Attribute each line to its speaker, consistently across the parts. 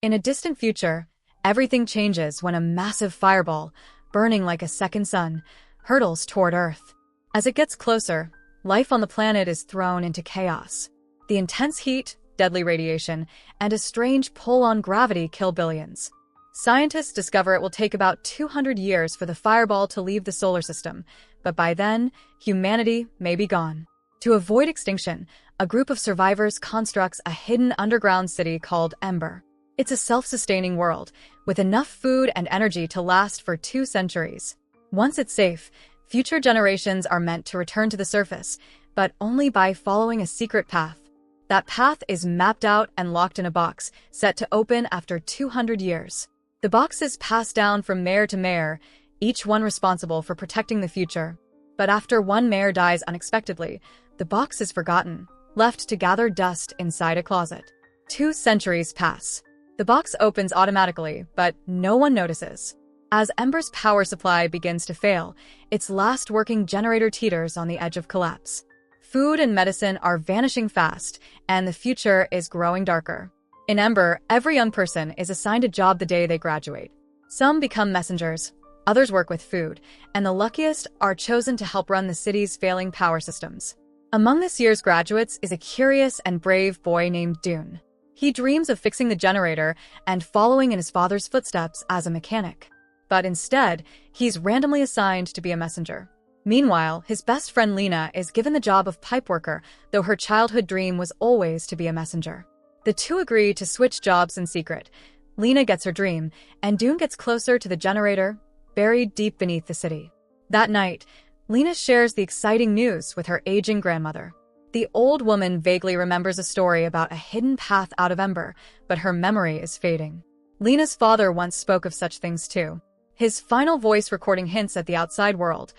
Speaker 1: In a distant future, everything changes when a massive fireball, burning like a second sun, hurtles toward Earth. As it gets closer, life on the planet is thrown into chaos. The intense heat, deadly radiation, and a strange pull on gravity kill billions. Scientists discover it will take about 200 years for the fireball to leave the solar system, but by then, humanity may be gone. To avoid extinction, a group of survivors constructs a hidden underground city called Ember. It's a self-sustaining world, with enough food and energy to last for 2 centuries. Once it's safe, future generations are meant to return to the surface, but only by following a secret path. That path is mapped out and locked in a box, set to open after 200 years. The box is passed down from mayor to mayor, each one responsible for protecting the future. But after one mayor dies unexpectedly, the box is forgotten, left to gather dust inside a closet. 2 centuries pass. The box opens automatically, but no one notices. As Ember's power supply begins to fail, its last working generator teeters on the edge of collapse. Food and medicine are vanishing fast, and the future is growing darker. In Ember, every young person is assigned a job the day they graduate. Some become messengers, others work with food, and the luckiest are chosen to help run the city's failing power systems. Among this year's graduates is a curious and brave boy named Dune. He dreams of fixing the generator and following in his father's footsteps as a mechanic. But instead, he's randomly assigned to be a messenger. Meanwhile, his best friend Lena is given the job of pipe worker, though her childhood dream was always to be a messenger. The two agree to switch jobs in secret. Lena gets her dream, and Dune gets closer to the generator, buried deep beneath the city. That night, Lena shares the exciting news with her aging grandmother. The old woman vaguely remembers a story about a hidden path out of Ember, but her memory is fading. Lena's father once spoke of such things too. His final voice recording hints at the outside world,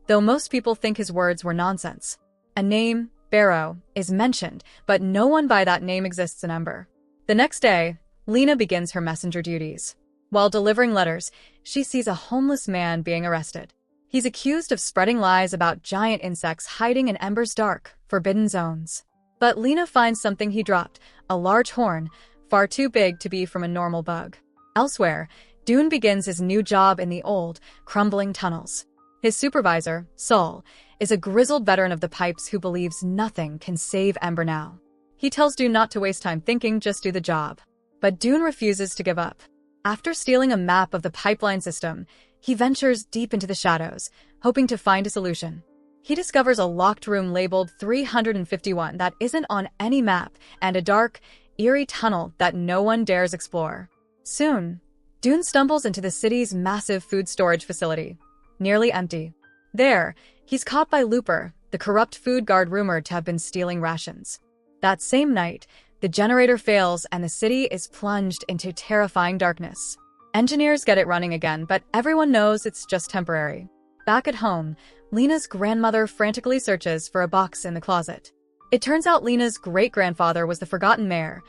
Speaker 1: though most people think his words were nonsense. A name, Barrow, is mentioned, but no one by that name exists in Ember. The next day, Lena begins her messenger duties. While delivering letters, she sees a homeless man being arrested. He's accused of spreading lies about giant insects hiding in Ember's dark, forbidden zones. But Lena finds something he dropped, a large horn, far too big to be from a normal bug. Elsewhere, Dune begins his new job in the old, crumbling tunnels. His supervisor, Saul, is a grizzled veteran of the pipes who believes nothing can save Ember now. He tells Dune not to waste time thinking, just do the job. But Dune refuses to give up. After stealing a map of the pipeline system, he ventures deep into the shadows, hoping to find a solution. He discovers a locked room labeled 351 that isn't on any map, and a dark, eerie tunnel that no one dares explore. Soon, Dune stumbles into the city's massive food storage facility, nearly empty. There, he's caught by Looper, the corrupt food guard rumored to have been stealing rations. That same night, the generator fails and the city is plunged into terrifying darkness. Engineers get it running again, but everyone knows it's just temporary. Back at home, Lena's grandmother frantically searches for a box in the closet. It turns out Lena's great-grandfather was the forgotten mayor,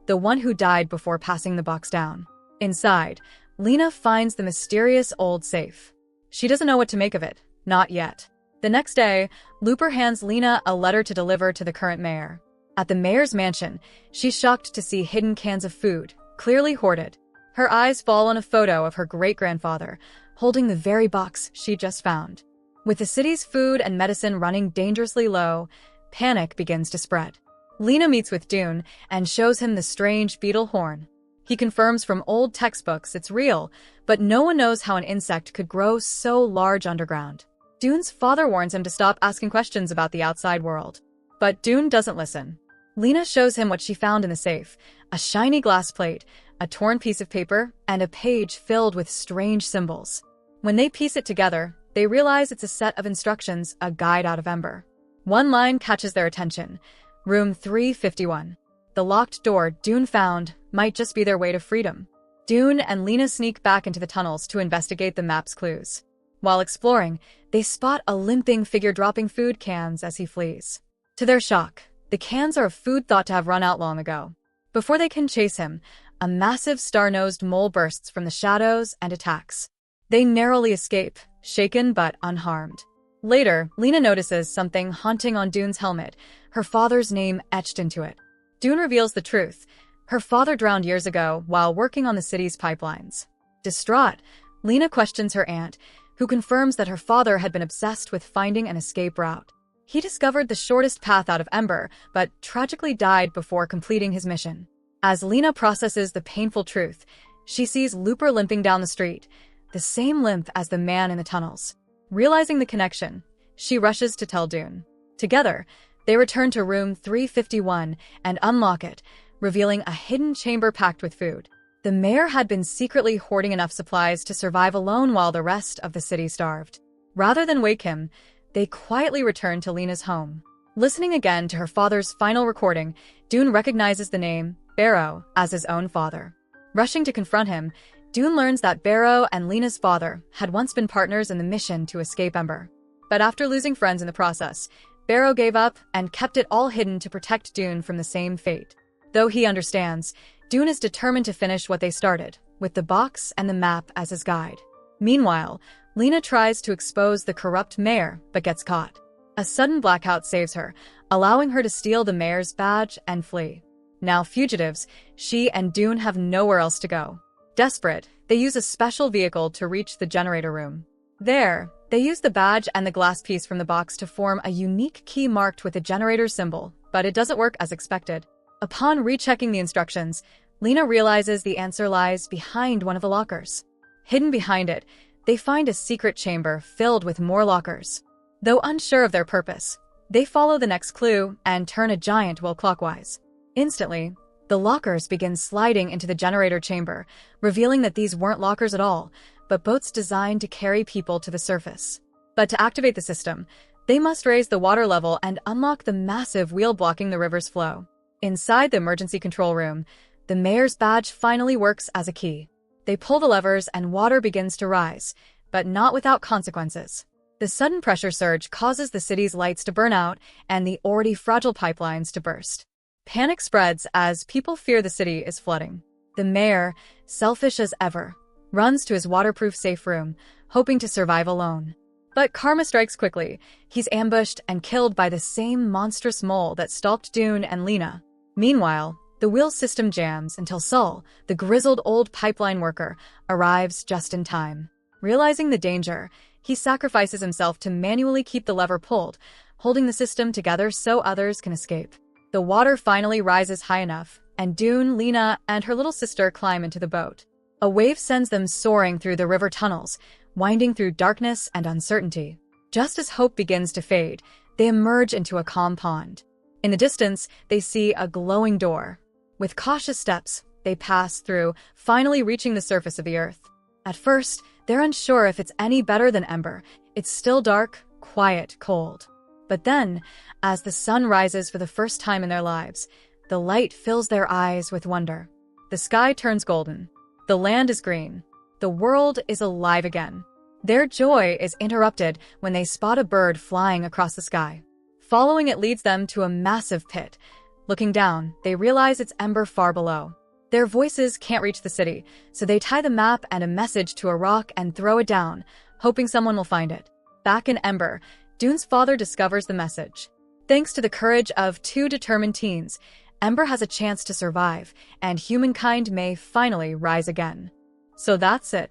Speaker 1: the one who died before passing the box down. Inside, Lena finds the mysterious old safe. She doesn't know what to make of it, not yet. The next day, Looper hands Lena a letter to deliver to the current mayor. At the mayor's mansion, she's shocked to see hidden cans of food, clearly hoarded. Her eyes fall on a photo of her great-grandfather, holding the very box she just found. With the city's food and medicine running dangerously low, panic begins to spread. Lena meets with Dune and shows him the strange beetle horn. He confirms from old textbooks it's real, but no one knows how an insect could grow so large underground. Dune's father warns him to stop asking questions about the outside world. But Dune doesn't listen. Lena shows him what she found in the safe, a shiny glass plate, a torn piece of paper, and a page filled with strange symbols. When they piece it together, they realize it's a set of instructions, a guide out of Ember. One line catches their attention: Room 351. The locked door Dune found might just be their way to freedom. Dune and Lena sneak back into the tunnels to investigate the map's clues. While exploring, they spot a limping figure dropping food cans as he flees. To their shock, the cans are of food thought to have run out long ago. Before they can chase him, a massive star-nosed mole bursts from the shadows and attacks. They narrowly escape, shaken but unharmed. Later, Lena notices something haunting on Dune's helmet, her father's name etched into it. Dune reveals the truth. Her father drowned years ago while working on the city's pipelines. Distraught, Lena questions her aunt, who confirms that her father had been obsessed with finding an escape route. He discovered the shortest path out of Ember, but tragically died before completing his mission. As Lena processes the painful truth, she sees Looper limping down the street, the same limp as the man in the tunnels. Realizing the connection, she rushes to tell Dune. Together, they return to room 351 and unlock it, revealing a hidden chamber packed with food. The mayor had been secretly hoarding enough supplies to survive alone while the rest of the city starved. Rather than wake him, they quietly return to Lena's home. Listening again to her father's final recording, Dune recognizes the name Barrow as his own father. Rushing to confront him, Dune learns that Barrow and Lena's father had once been partners in the mission to escape Ember. But after losing friends in the process, Barrow gave up and kept it all hidden to protect Dune from the same fate. Though he understands, Dune is determined to finish what they started, with the box and the map as his guide. Meanwhile, Lena tries to expose the corrupt mayor, but gets caught. A sudden blackout saves her, allowing her to steal the mayor's badge and flee. Now fugitives, she and Dune have nowhere else to go. Desperate, they use a special vehicle to reach the generator room. There, they use the badge and the glass piece from the box to form a unique key marked with the generator symbol, but it doesn't work as expected. Upon rechecking the instructions, Lena realizes the answer lies behind one of the lockers. Hidden behind it, they find a secret chamber filled with more lockers. Though unsure of their purpose, they follow the next clue and turn a giant wheel clockwise. Instantly, the lockers begin sliding into the generator chamber, revealing that these weren't lockers at all, but boats designed to carry people to the surface. But to activate the system, they must raise the water level and unlock the massive wheel blocking the river's flow. Inside the emergency control room, the mayor's badge finally works as a key. They pull the levers and water begins to rise, but not without consequences. The sudden pressure surge causes the city's lights to burn out and the already fragile pipelines to burst. Panic spreads as people fear the city is flooding. The mayor, selfish as ever, runs to his waterproof safe room, hoping to survive alone. But karma strikes quickly. He's ambushed and killed by the same monstrous mole that stalked Dune and Lena. Meanwhile, the wheel system jams until Sol, the grizzled old pipeline worker, arrives just in time. Realizing the danger, he sacrifices himself to manually keep the lever pulled, holding the system together so others can escape. The water finally rises high enough, and Dune, Lena, and her little sister climb into the boat. A wave sends them soaring through the river tunnels, winding through darkness and uncertainty. Just as hope begins to fade, they emerge into a calm pond. In the distance, they see a glowing door. With cautious steps, they pass through, finally reaching the surface of the earth. At first, they're unsure if it's any better than Ember. It's still dark, quiet, cold. But then, as the sun rises for the first time in their lives, the light fills their eyes with wonder. The sky turns golden. The land is green. The world is alive again. Their joy is interrupted when they spot a bird flying across the sky. Following it leads them to a massive pit. Looking down, they realize it's Ember far below. Their voices can't reach the city, so they tie the map and a message to a rock and throw it down, hoping someone will find it. Back in Ember, Dune's father discovers the message. Thanks to the courage of two determined teens, Ember has a chance to survive, and humankind may finally rise again. So that's it.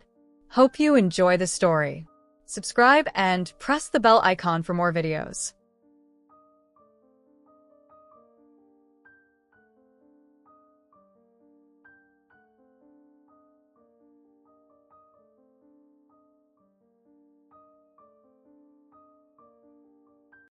Speaker 1: Hope you enjoy the story. Subscribe and press the bell icon for more videos.